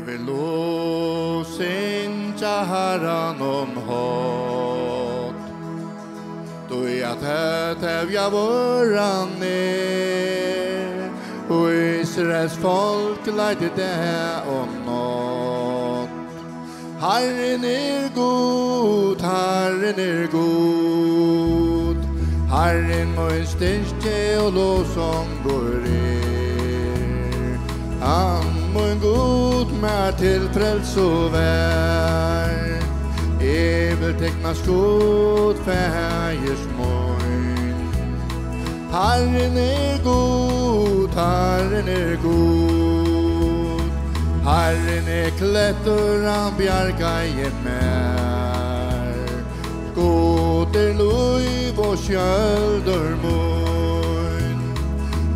vil låsinja Harran håd. Då jag tävja våran ner, och Israels folk leide det och nåd. Harrin god, Harrin god. Harrin min styrke och lovsånger Han min god mer till fräls och vär. Vil tekna skot fägers mojn. Harrin god, Harrin god. Harrin klättur han bjarga i mer. Skoter luiv och sköldur mojn.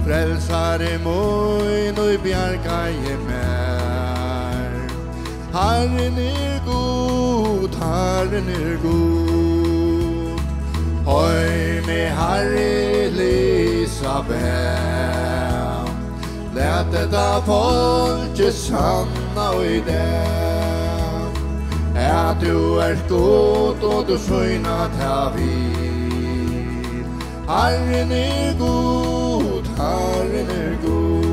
Frälsare mojn och bjarga i mer. Harrin god, Harrin god. Hoj med Harry Elisabeth. Lät detta folket sanna och i dem. Att du god och du söjnat här vid. Harrin god, Harrin god.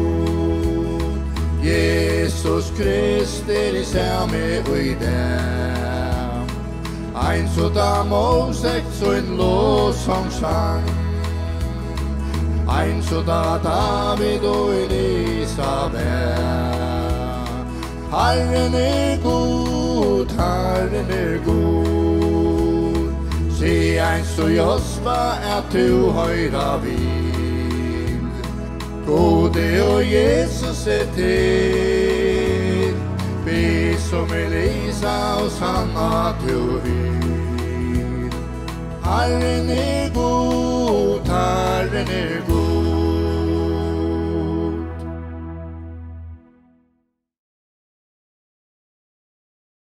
Jesus Kristi i sami och i dem. Ein sådan Mosek så en lovsång sang. Ein sådan David och Elisabeth. Harrin god, Harrin god. Se ein så Josva att du höjda vill. Gode och Jesus till. Be som Elisa och sanna du vill. Harrin